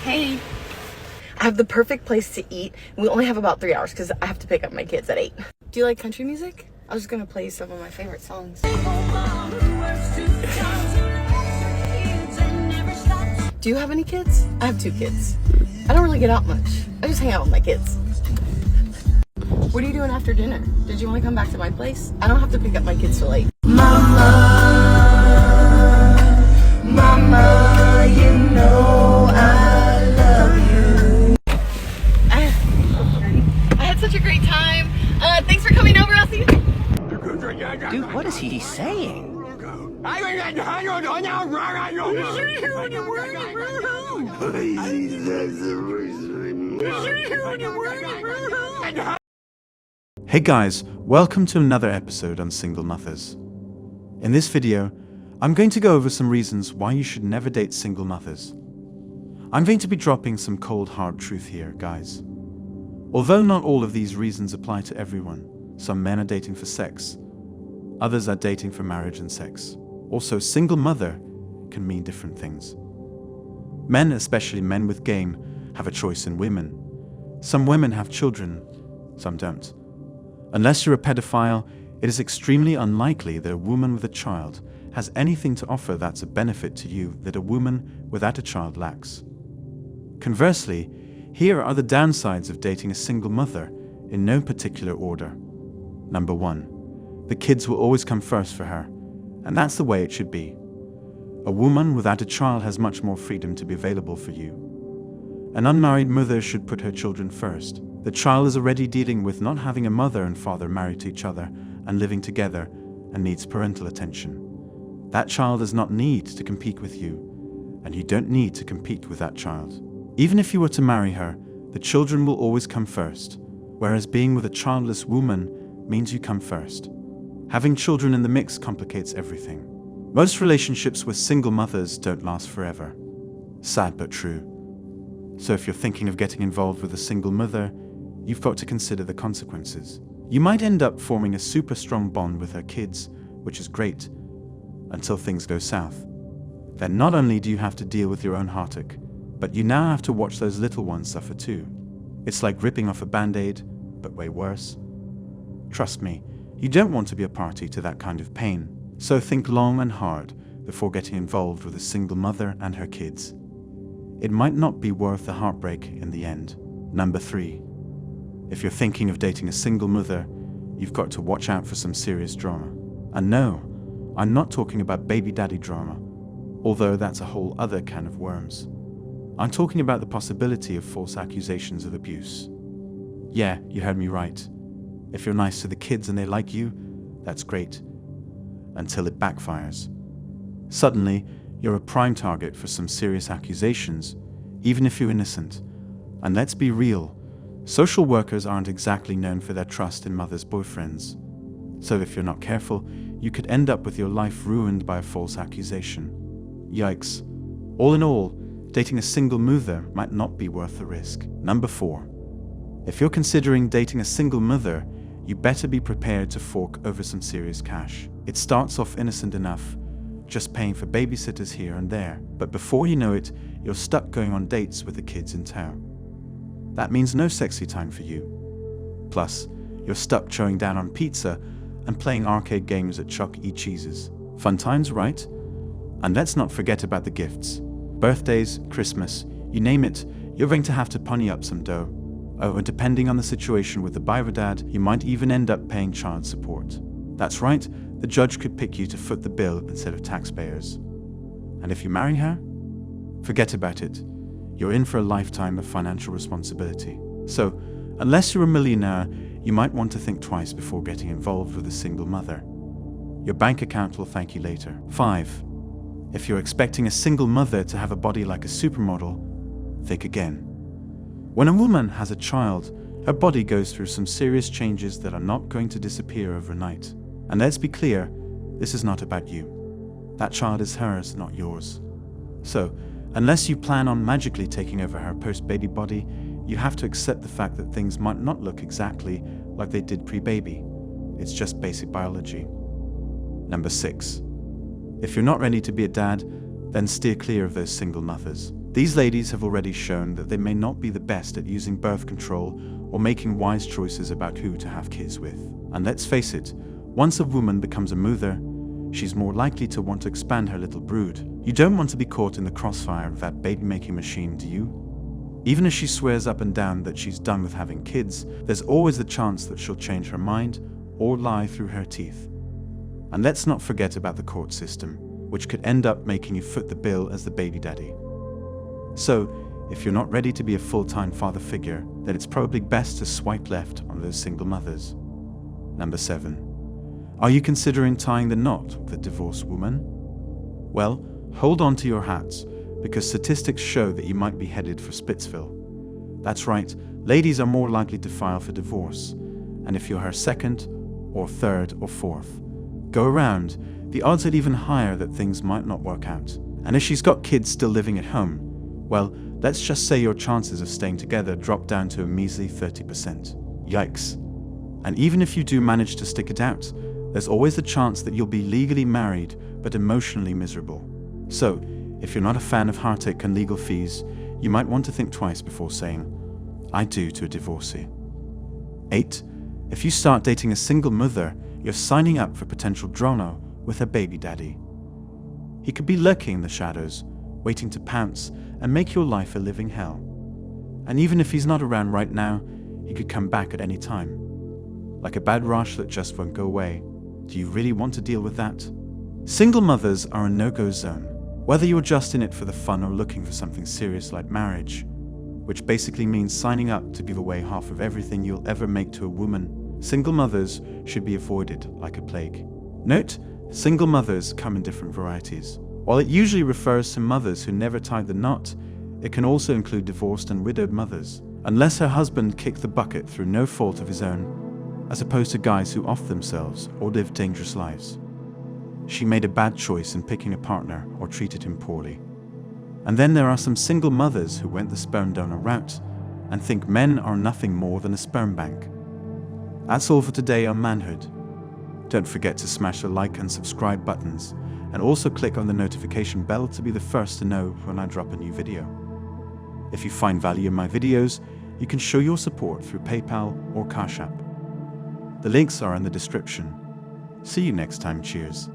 Hey. I have the perfect place to eat. We only have about 3 hours because I have to pick up my kids at 8. Do you like country music? I was gonna play some of my favorite songs. Do you have any kids? I have 2 kids. I don't really get out much. I just hang out with my kids. What are you doing after dinner? Did you want to come back to my place? I don't have to pick up my kids till 8. Mama, you know I love you. I had such a great time. Thanks for coming over, Elsie. Dude, what is he saying? Hey guys, welcome to another episode on Single Mothers. In this video, I'm going to go over some reasons why you should never date single mothers. I'm going to be dropping some cold hard truth here, guys. Although not all of these reasons apply to everyone, some men are dating for sex, others are dating for marriage and sex. Also, single mother can mean different things. Men, especially men with game, have a choice in women. Some women have children, some don't. Unless you're a pedophile, it is extremely unlikely that a woman with a child has anything to offer that's a benefit to you that a woman without a child lacks. Conversely, here are the downsides of dating a single mother in no particular order. Number 1, the kids will always come first for her, and that's the way it should be. A woman without a child has much more freedom to be available for you. An unmarried mother should put her children first. The child is already dealing with not having a mother and father married to each other and living together and needs parental attention. That child does not need to compete with you, and you don't need to compete with that child. Even if you were to marry her, the children will always come first, whereas being with a childless woman means you come first. Having children in the mix complicates everything. Most relationships with single mothers don't last forever. Sad but true. So if you're thinking of getting involved with a single mother, you've got to consider the consequences. You might end up forming a super strong bond with her kids, which is great, until things go south. Then not only do you have to deal with your own heartache, but you now have to watch those little ones suffer too. It's like ripping off a band-aid, but way worse. Trust me, you don't want to be a party to that kind of pain. So think long and hard before getting involved with a single mother and her kids. It might not be worth the heartbreak in the end. Number 3. If you're thinking of dating a single mother, you've got to watch out for some serious drama. And no, I'm not talking about baby daddy drama, although that's a whole other can of worms. I'm talking about the possibility of false accusations of abuse. Yeah, you heard me right. If you're nice to the kids and they like you, that's great. Until it backfires. Suddenly, you're a prime target for some serious accusations, even if you're innocent. And let's be real, social workers aren't exactly known for their trust in mothers' boyfriends. So if you're not careful, you could end up with your life ruined by a false accusation. Yikes. All in all, dating a single mother might not be worth the risk. Number 4. If you're considering dating a single mother, you better be prepared to fork over some serious cash. It starts off innocent enough, just paying for babysitters here and there, but before you know it, you're stuck going on dates with the kids in tow. That means no sexy time for you. Plus, you're stuck chowing down on pizza and playing arcade games at Chuck E. Cheese's. Fun times, right? And let's not forget about the gifts. Birthdays, Christmas, you name it, you're going to have to pony up some dough. Oh, and depending on the situation with the Biver dad, you might even end up paying child support. That's right, the judge could pick you to foot the bill instead of taxpayers. And if you marry her, forget about it. You're in for a lifetime of financial responsibility. So, unless you're a millionaire, you might want to think twice before getting involved with a single mother. Your bank account will thank you later. 5. If you're expecting a single mother to have a body like a supermodel, think again. When a woman has a child, her body goes through some serious changes that are not going to disappear overnight. And let's be clear, this is not about you. That child is hers, not yours. So, unless you plan on magically taking over her post-baby body, you have to accept the fact that things might not look exactly like they did pre-baby. It's just basic biology. Number 6. If you're not ready to be a dad, then steer clear of those single mothers. These ladies have already shown that they may not be the best at using birth control or making wise choices about who to have kids with. And let's face it, once a woman becomes a mother, she's more likely to want to expand her little brood. You don't want to be caught in the crossfire of that baby-making machine, do you? Even as she swears up and down that she's done with having kids, there's always the chance that she'll change her mind or lie through her teeth. And let's not forget about the court system, which could end up making you foot the bill as the baby daddy. So, if you're not ready to be a full-time father figure, then it's probably best to swipe left on those single mothers. Number 7. Are you considering tying the knot with a divorced woman? Well, hold on to your hats, because statistics show that you might be headed for Splitsville. That's right, ladies are more likely to file for divorce, and if you're her second, or third, or fourth go around, the odds are even higher that things might not work out. And if she's got kids still living at home, well, let's just say your chances of staying together drop down to a measly 30%. Yikes. And even if you do manage to stick it out, there's always a chance that you'll be legally married but emotionally miserable. So, if you're not a fan of heartache and legal fees, you might want to think twice before saying, I do to a divorcee. 8. If you start dating a single mother, you're signing up for potential drama with a baby daddy. He could be lurking in the shadows, waiting to pounce and make your life a living hell. And even if he's not around right now, he could come back at any time. Like a bad rash that just won't go away. Do you really want to deal with that? Single mothers are a no-go zone, whether you're just in it for the fun or looking for something serious like marriage, which basically means signing up to give away half of everything you'll ever make to a woman. Single mothers should be avoided like a plague. Note, single mothers come in different varieties. While it usually refers to mothers who never tied the knot, it can also include divorced and widowed mothers, unless her husband kicked the bucket through no fault of his own, as opposed to guys who off themselves or live dangerous lives. She made a bad choice in picking a partner or treated him poorly. And then there are some single mothers who went the sperm donor route and think men are nothing more than a sperm bank. That's all for today on Manhood. Don't forget to smash the like and subscribe buttons, and also click on the notification bell to be the first to know when I drop a new video. If you find value in my videos, you can show your support through PayPal or Cash App. The links are in the description. See you next time, cheers.